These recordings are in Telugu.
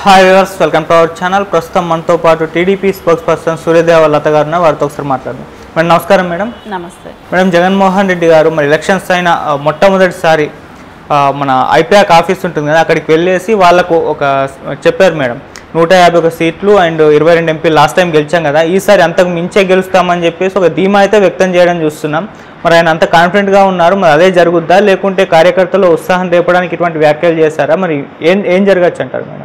Hi viewers, welcome to our channel. ప్రస్తుతం మనతో పాటు టీడీపీ స్పోక్స్ పర్సన్ సూర్యదేవ లత గారు వారితో ఒకసారి మాట్లాడదాం. మేడం నమస్కారం. మేడం నమస్తే. మేడం, జగన్మోహన్ రెడ్డి గారు మరి ఎలక్షన్స్ అయిన మొట్టమొదటిసారి మన ఐపాక్ ఆఫీస్ ఉంటుంది కదా, అక్కడికి వెళ్ళేసి వాళ్ళకు ఒక చెప్పారు మేడం, 151 సీట్లు అండ్ 22 ఎంపీ లాస్ట్ టైం గెలిచాం కదా, ఈసారి అంతకు మించే గెలుస్తామని చెప్పేసి ఒక ధీమా అయితే వ్యక్తం చేయడం చూస్తున్నాం. మరి ఆయన అంత కాన్ఫిడెంట్గా ఉన్నారు. మరి అదే జరుగుద్దా, లేకుంటే కార్యకర్తలు ఉత్సాహం రేపడానికి ఇటువంటి వ్యాఖ్యలు చేశారా? మరి ఏం జరగచ్చు అంటారు మేడం?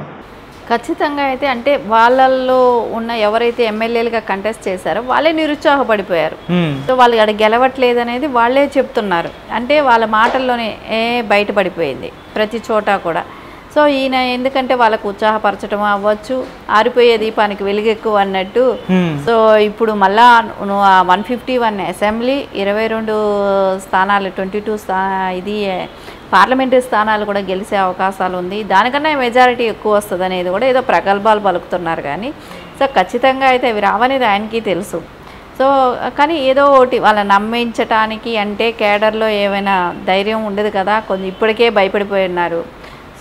ఖచ్చితంగా అయితే అంటే వాళ్ళల్లో ఉన్న ఎవరైతే ఎమ్మెల్యేలుగా కంటెస్ట్ చేశారో వాళ్ళే నిరుత్సాహపడిపోయారు. సో వాళ్ళు అక్కడ గెలవట్లేదు అనేది వాళ్ళే చెప్తున్నారు. అంటే వాళ్ళ మాటల్లోనే బయటపడిపోయింది ప్రతి చోట కూడా. సో ఈయన ఎందుకంటే వాళ్ళకు ఉత్సాహపరచడం అవ్వచ్చు, ఆరిపోయే దీపానికి వెలుగెక్కువ అన్నట్టు. సో ఇప్పుడు మళ్ళా 151 అసెంబ్లీ, 22 స్థానాలు, 22 ఇది పార్లమెంటరీ స్థానాలు కూడా గెలిచే అవకాశాలు ఉంది. దానికన్నా మెజారిటీ ఎక్కువ వస్తుంది అనేది కూడా ఏదో ప్రగల్భాలు పలుకుతున్నారు. కానీ సో ఖచ్చితంగా అయితే అవి రావనేది ఆయనకి తెలుసు. సో కానీ ఏదో ఒకటి వాళ్ళని నమ్మించటానికి అంటే కేడర్లో ఏమైనా ధైర్యం ఉండదు కదా, కొంచెం ఇప్పటికే భయపడిపోయి ఉన్నారు.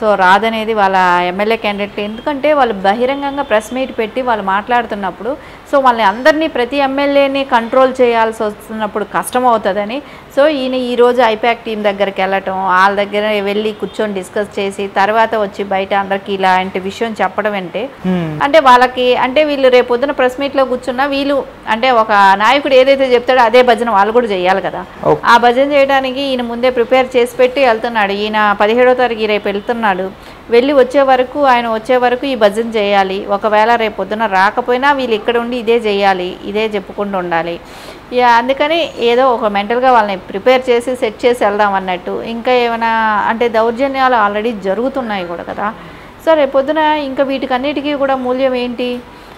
సో రాదనేది వాళ్ళ ఎమ్మెల్యే క్యాండిడేట్లు, ఎందుకంటే వాళ్ళు బహిరంగంగా ప్రెస్ మీట్ పెట్టి వాళ్ళు మాట్లాడుతున్నప్పుడు సో వాళ్ళని అందరినీ ప్రతి ఎమ్మెల్యేని కంట్రోల్ చేయాల్సి వస్తున్నప్పుడు కష్టం అవుతుందని సో ఈయన ఈరోజు ఐపాక్ టీం దగ్గరికి వెళ్ళటం, వాళ్ళ దగ్గర వెళ్ళి కూర్చొని డిస్కస్ చేసి తర్వాత వచ్చి బయట అందరికీ ఇలాంటి విషయం చెప్పడం అంటే వాళ్ళకి అంటే వీళ్ళు రేపు పొద్దున ప్రెస్ మీట్లో కూర్చున్నా వీళ్ళు అంటే ఒక నాయకుడు ఏదైతే చెప్తాడో అదే భజన వాళ్ళు కూడా చేయాలి కదా. ఆ భజన చేయడానికి ఈయన ముందే ప్రిపేర్ చేసి పెట్టి వెళ్తున్నాడు. ఈయన 17వ తారీఖు రేపు వెళ్తున్నాడు. వెళ్ళి వచ్చే వరకు ఈ భజన చేయాలి. ఒకవేళ రేపు పొద్దున రాకపోయినా వీళ్ళు ఇక్కడ ఉండి ఇదే చేయాలి, ఇదే చెప్పుకుంటూ ఉండాలి. అందుకని ఏదో ఒక మెంటల్గా వాళ్ళని ప్రిపేర్ చేసి సెట్ చేసి వెళ్దాం అన్నట్టు. ఇంకా ఏమైనా అంటే దౌర్జన్యాలు ఆల్రెడీ జరుగుతున్నాయి కూడా కదా. సో రేపు పొద్దున ఇంకా వీటికన్నిటికీ కూడా మూల్యం ఏంటి?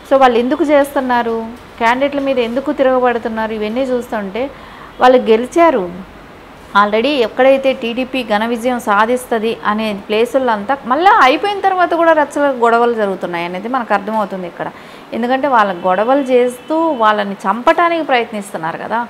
సో వాళ్ళు ఎందుకు చేస్తున్నారు, క్యాండిడేట్ల మీద ఎందుకు తిరగబడుతున్నారు, ఇవన్నీ చూస్తుంటే వాళ్ళు గెలిచారు ఆల్రెడీ. ఎక్కడైతే టీడీపీ ఘన విజయం సాధిస్తుంది అనే ప్లేసుల్లో అంతా మళ్ళీ అయిపోయిన తర్వాత కూడా రచ్చల గొడవలు జరుగుతున్నాయి అనేది మనకు అర్థమవుతుంది ఇక్కడ. ఎందుకంటే వాళ్ళ గొడవలు చేస్తూ వాళ్ళని చంపటానికి ప్రయత్నిస్తున్నారు కదా.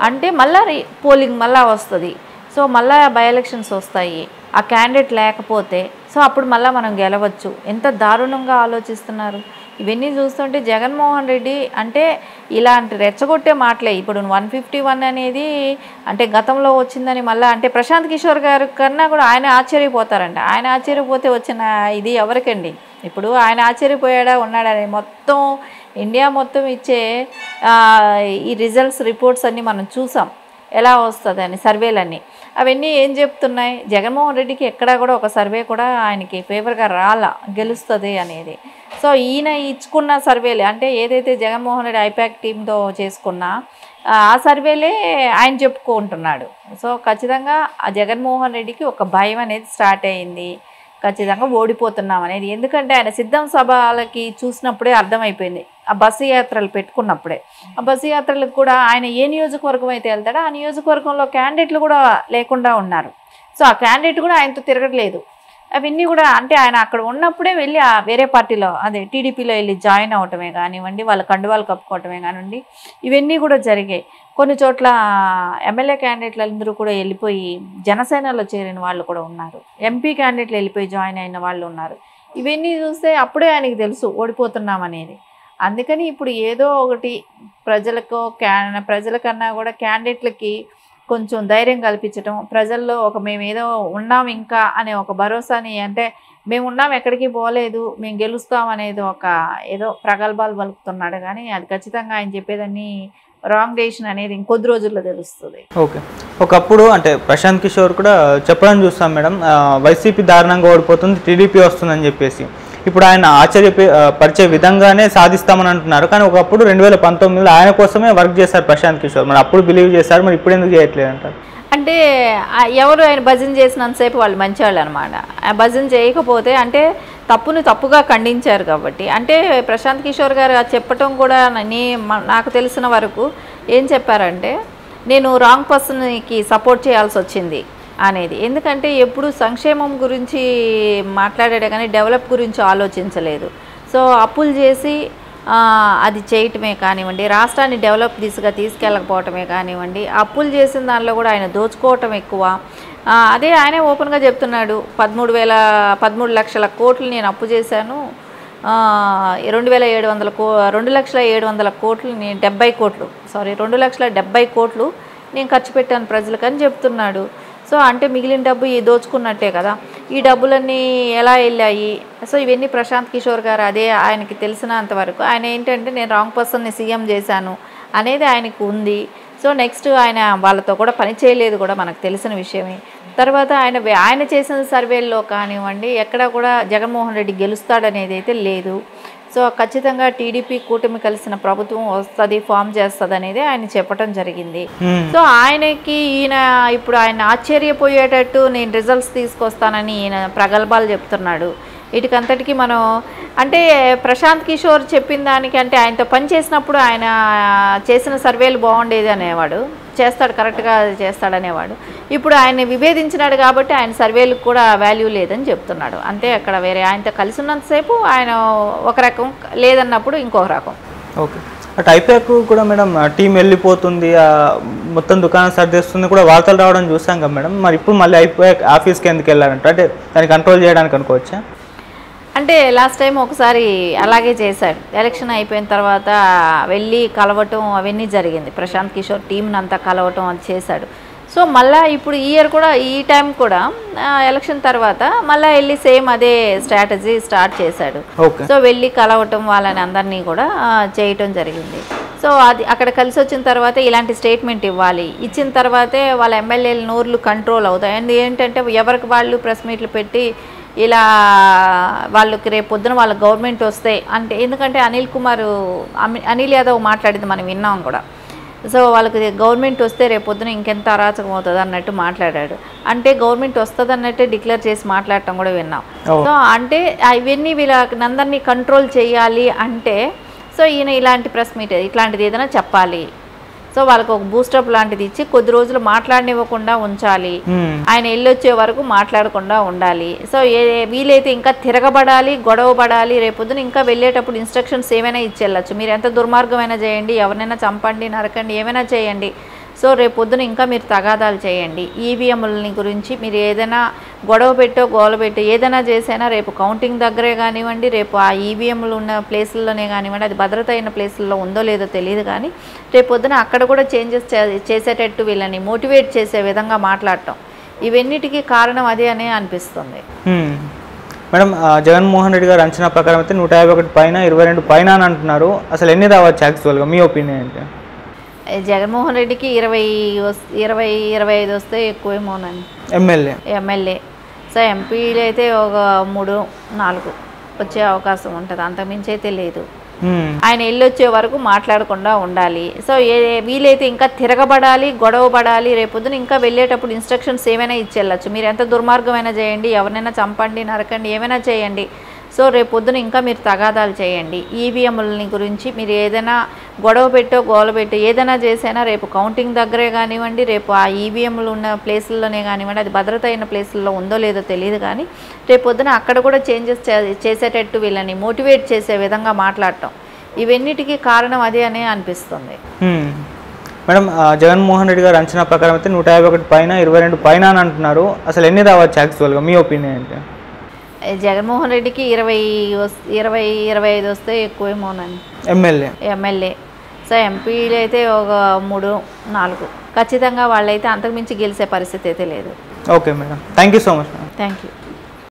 అంటే మళ్ళీ పోలింగ్ మళ్ళీ వస్తుంది. సో మళ్ళీ బై ఎలక్షన్స్ వస్తాయి. ఆ క్యాండిడేట్ లేకపోతే సో అప్పుడు మళ్ళీ మనం గెలవచ్చు. ఎంత దారుణంగా ఆలోచిస్తున్నారు. ఇవన్నీ చూస్తుంటే జగన్మోహన్ రెడ్డి అంటే ఇలాంటి రెచ్చగొట్టే మాటలే. ఇప్పుడు 151 అనేది అంటే గతంలో వచ్చిందని మళ్ళీ అంటే ప్రశాంత్ కిషోర్ గారి కన్నా కూడా ఆయన ఆశ్చర్యపోతారంట. ఆయన ఆశ్చర్యపోతే వచ్చిన ఇది ఎవరికండి? ఇప్పుడు ఆయన ఆశ్చర్యపోయాడా ఉన్నాడని మొత్తం ఇండియా మొత్తం ఇచ్చే ఈ రిపోర్ట్స్ అన్నీ మనం చూసాం ఎలా వస్తుందని, సర్వేలన్నీ అవన్నీ ఏం చెప్తున్నాయి? జగన్మోహన్ రెడ్డికి ఎక్కడా కూడా ఒక సర్వే కూడా ఆయనకి ఫేవర్గా రాలా గెలుస్తుంది అనేది. సో ఈయన ఇచ్చుకున్న సర్వేలే అంటే ఏదైతే జగన్మోహన్ రెడ్డి ఐపాక్ టీంతో చేసుకున్నా ఆ సర్వేలే ఆయన చెప్పుకుంటున్నాడు. సో ఖచ్చితంగా ఆ జగన్మోహన్ రెడ్డికి ఒక భయం అనేది స్టార్ట్ అయింది. ఖచ్చితంగా ఓడిపోతున్నాం అనేది. ఎందుకంటే ఆయన సిద్ధం సభలకి చూసినప్పుడే అర్థమైపోయింది. ఆ బస్సు యాత్రలు పెట్టుకున్నప్పుడే ఆ బస్సు యాత్రలకు కూడా ఆయన ఏ నియోజకవర్గం అయితే వెళ్తాడో ఆ నియోజకవర్గంలో క్యాండిడేట్లు కూడా లేకుండా ఉన్నారు. సో ఆ క్యాండిడేట్ కూడా ఆయనతో తిరగట్లేదు. అవన్నీ కూడా అంటే ఆయన అక్కడ ఉన్నప్పుడే వెళ్ళి ఆ వేరే పార్టీలో అదే టీడీపీలో వెళ్ళి జాయిన్ అవటమే కానివ్వండి, వాళ్ళ కండువాలు కప్పుకోవటమే కానివ్వండి, ఇవన్నీ కూడా జరిగాయి. కొన్ని చోట్ల ఎమ్మెల్యే క్యాండిడేట్లు అందరూ కూడా వెళ్ళిపోయి జనసేనలో చేరిన వాళ్ళు కూడా ఉన్నారు. ఎంపీ క్యాండిడేట్లు వెళ్ళిపోయి జాయిన్ అయిన వాళ్ళు ఉన్నారు. ఇవన్నీ చూస్తే అప్పుడే ఆయనకి తెలుసు ఓడిపోతున్నాం అనేది. అందుకని ఇప్పుడు ఏదో ఒకటి ప్రజలకన్నా కూడా క్యాండిడేట్లకి కొంచెం ధైర్యం కల్పించడం, ప్రజల్లో ఒక మేము ఏదో ఉన్నాం ఇంకా అనే ఒక భరోసాని, అంటే మేము ఉన్నాం ఎక్కడికి పోలేదు మేము గెలుస్తాం అనేది ఒక ఏదో ప్రగల్భాలు పలుకుతున్నాడు. కానీ అది ఖచ్చితంగా ఆయన చెప్పేదాన్ని రాంగ్ డెసిషన్ అనేది ఇంకొద్ది రోజుల్లో తెలుస్తుంది. ఓకే, ఒకప్పుడు అంటే ప్రశాంత్ కిషోర్ కూడా చెప్పడం చూస్తాం మేడం, వైసీపీ దారుణంగా ఓడిపోతుంది, టీడీపీ వస్తుందని చెప్పేసి. ఇప్పుడు ఆయన ఆశ్చర్యపరిచే విధంగానే సాధిస్తామని అంటున్నారు. కానీ ఒకప్పుడు 2019లో ఆయన కోసమే వర్క్ చేశారు ప్రశాంత్ కిషోర్. మరి అప్పుడు బిలీవ్ చేశారు, మరి ఇప్పుడు ఎందుకు చేయట్లేదు అంటారు? అంటే ఎవరు ఆయన భజన చేసినంతసేపు వాళ్ళు మంచివాళ్ళు అనమాట. భజన చేయకపోతే అంటే తప్పుగా ఖండించారు కాబట్టి. అంటే ప్రశాంత్ కిషోర్ గారు చెప్పటం కూడా నాకు తెలిసిన వరకు ఏం చెప్పారంటే, నేను రాంగ్ పర్సన్కి సపోర్ట్ చేయాల్సి వచ్చింది అనేది. ఎందుకంటే ఎప్పుడు సంక్షేమం గురించి మాట్లాడాడే కానీ డెవలప్ గురించి ఆలోచించలేదు. సో అప్పులు చేసి అది చేయటమే కానివ్వండి, రాష్ట్రాన్ని డెవలప్ దిశగా తీసుకెళ్ళకపోవటమే కానివ్వండి, అప్పులు చేసిన దానిలో కూడా ఆయన దోచుకోవటం ఎక్కువ. అదే ఆయనే ఓపెన్గా చెప్తున్నాడు, 13 లక్షల కోట్లు నేను అప్పు చేశాను, 2,700 కోట్లు 70 కోట్లు 2,70 కోట్లు నేను ఖర్చు పెట్టాను ప్రజలకని చెప్తున్నాడు. సో అంటే మిగిలిన డబ్బు ఈ దోచుకున్నట్టే కదా. ఈ డబ్బులన్నీ ఎలా వెళ్ళాయి? సో ఇవన్నీ ప్రశాంత్ కిషోర్ గారు అదే ఆయనకి తెలిసినంతవరకు ఆయన ఏంటంటే నేను రాంగ్ పర్సన్ని సీఎం చేశాను అనేది ఆయనకు ఉంది. సో నెక్స్ట్ ఆయన వాళ్ళతో కూడా పని చేయలేదు కూడా మనకు తెలిసిన విషయమే. తర్వాత ఆయన చేసిన సర్వేల్లో కానివ్వండి ఎక్కడ కూడా జగన్మోహన్ రెడ్డి గెలుస్తాడనేది అయితే లేదు. సో ఖచ్చితంగా టీడీపీ కూటమి కలిసిన ప్రభుత్వం వస్తుంది, ఫామ్ చేస్తుంది అనేది ఆయన చెప్పడం జరిగింది. సో ఆయనకి ఇప్పుడు ఆయన ఆశ్చర్యపోయేటట్టు నేను రిజల్ట్స్ తీసుకొస్తానని ఈయన ప్రగల్భాలు చెప్తున్నాడు. వీటికంతటికి మనం అంటే ప్రశాంత్ కిషోర్ చెప్పిన దానికి అంటే ఆయనతో పని చేసినప్పుడు ఆయన చేసిన సర్వేలు బాగుండేది అనేవాడు, చేస్తాడు కరెక్ట్గా చేస్తాడనేవాడు. ఇప్పుడు ఆయన విభేదించినాడు కాబట్టి ఆయన సర్వేలకు కూడా వాల్యూ లేదని చెప్తున్నాడు. అంతే, అక్కడ వేరే ఆయనతో కలిసి ఉన్నంతసేపు ఆయన ఒక రకం, లేదన్నప్పుడు ఇంకొక రకం. ఓకే, అటు ఐపాక్ కూడా మేడం టీం వెళ్ళిపోతుంది, మొత్తం దుకాణం సర్దేస్తుంది కూడా వార్తలు రావడం చూసాం కదా మేడం. మరి ఇప్పుడు మళ్ళీ ఐపాక్ ఆఫీస్కి ఎందుకు వెళ్ళారంట, అంటే దాన్ని కంట్రోల్ చేయడానికి అనుకోవచ్చా? అంటే లాస్ట్ టైం ఒకసారి అలాగే చేశాడు. ఎలక్షన్ అయిపోయిన తర్వాత వెళ్ళి కలవటం అవన్నీ జరిగింది. ప్రశాంత్ కిషోర్ టీంని అంతా కలవటం అది చేశాడు. సో మళ్ళీ ఇప్పుడు ఈ ఇయర్ కూడా ఈ టైం కూడా ఎలక్షన్ తర్వాత మళ్ళీ వెళ్ళి సేమ్ అదే స్ట్రాటజీ స్టార్ట్ చేశాడు. సో వెళ్ళి కలవటం వాళ్ళని అందరినీ కూడా చేయటం జరిగింది. సో అది అక్కడ కలిసి వచ్చిన తర్వాత ఇలాంటి స్టేట్మెంట్ ఇవ్వాలి, ఇచ్చిన తర్వాతే వాళ్ళ ఎమ్మెల్యేల నోర్లు కంట్రోల్ అవుతాయి. అండ్ ఏంటంటే ఎవరికి వాళ్ళు ప్రెస్ మీట్లు పెట్టి ఇలా వాళ్ళకి రేపు పొద్దున వాళ్ళ గవర్నమెంట్ వస్తే అంటే, ఎందుకంటే అనిల్ యాదవ్ మాట్లాడింది మనం విన్నాం కూడా. సో వాళ్ళకి గవర్నమెంట్ వస్తే రేపు పొద్దున ఇంకెంత అరాచకం అవుతుంది అన్నట్టు మాట్లాడాడు. అంటే గవర్నమెంట్ వస్తుంది అన్నట్టే డిక్లేర్ చేసి మాట్లాడటం కూడా విన్నాం. సో అంటే ఇవన్నీ వీళ్ళందరినీ కంట్రోల్ చేయాలి అంటే సో ఈయన ఇలాంటి ప్రెస్ మీట్ ఇట్లాంటిది ఏదైనా చెప్పాలి. సో వాళ్ళకి ఒక బూస్టప్ లాంటిది ఇచ్చి కొద్ది రోజులు మాట్లాడనివ్వకుండా ఉంచాలి, ఆయన వెళ్ళొచ్చే వరకు మాట్లాడకుండా ఉండాలి. సో వీలైతే ఇంకా తిరగబడాలి, గొడవ పడాలి, రేపొద్దున ఇంకా వెళ్ళేటప్పుడు ఇన్స్ట్రక్షన్స్ ఏమైనా ఇచ్చేళ్ళచ్చు, మీరు ఎంత దుర్మార్గమైనా చేయండి, ఎవరినైనా చంపండి, నరకండి, ఏమైనా చేయండి. సో రేపొద్దున ఇంకా మీరు తగాదాలు చేయండి, ఈవీఎంలని గురించి మీరు ఏదైనా గొడవ పెట్టో గోల పెట్టో ఏదైనా చేసైనా రేపు కౌంటింగ్ దగ్గరే కానివ్వండి, రేపు ఆ ఈవీఎంలు ఉన్న ప్లేసుల్లోనే కానివ్వండి, అది భద్రత అయిన ప్లేసుల్లో ఉందో లేదో తెలియదు, కానీ రేపొద్దున అక్కడ కూడా చేంజెస్ చేసేటట్టు వీళ్ళని మోటివేట్ చేసే విధంగా మాట్లాడటం, ఇవన్నిటికీ కారణం అదే అనే అనిపిస్తుంది. మేడం, జగన్మోహన్ రెడ్డి గారు అంచనా ప్రకారం అయితే 151 పైన 22 పైన అని అంటున్నారు. అసలు ఎన్ని రావచ్చు యాక్చువల్గా, మీ ఒపీనియన్ ఏంటి? జగన్మోహన్ రెడ్డికి 20-25 వస్తే ఎక్కువేమోనని ఎమ్మెల్యే. సో ఎంపీలు అయితే ఒక 3-4 వచ్చే అవకాశం ఉంటుంది, అంతకుమించి అయితే లేదు. ఆయన వెళ్ళొచ్చే వరకు మాట్లాడకుండా ఉండాలి. సో వీలైతే ఇంకా తిరగబడాలి, గొడవ పడాలి, రేపొద్దున ఇంకా వెళ్ళేటప్పుడు ఇన్స్ట్రక్షన్స్ ఏమైనా ఇచ్చేళ్ళచ్చు, మీరు ఎంత దుర్మార్గమైనా చేయండి, ఎవరినైనా చంపండి, నరకండి, ఏమైనా చేయండి. సో రేపొద్దున ఇంకా మీరు తగాదాలు చేయండి, ఈవీఎంలని గురించి మీరు ఏదైనా గొడవ పెట్టో గోల పెట్టో ఏదైనా చేసైనా రేపు కౌంటింగ్ దగ్గరే కానివ్వండి, రేపు ఆ ఈవీఎంలు ఉన్న ప్లేసుల్లోనే కానివ్వండి, అది భద్రత అయిన ప్లేసుల్లో ఉందో లేదో తెలియదు, కానీ రేపొద్దున అక్కడ కూడా చేంజెస్ చేసేటట్టు వీళ్ళని మోటివేట్ చేసే విధంగా మాట్లాడటం, ఇవన్నిటికీ కారణం అదే అనే అనిపిస్తుంది. మేడం, జగన్మోహన్ రెడ్డి గారు అంచనా ప్రకారం అయితే 151 పైన 22 పైన అని అంటున్నారు. అసలు ఎన్ని రావచ్చు యాక్చువల్గా, మీ ఒపీనియన్ ఏంటి? జగన్మోహన్ రెడ్డికి 20-25 వస్తే ఎక్కువేమోనని ఎమ్మెల్యే. సో ఎంపీలు అయితే ఒక 3-4 ఖచ్చితంగా వాళ్ళైతే అంతకుమించి గెలిచే పరిస్థితి అయితే లేదు. Okay madam, thank you so much. Thank you.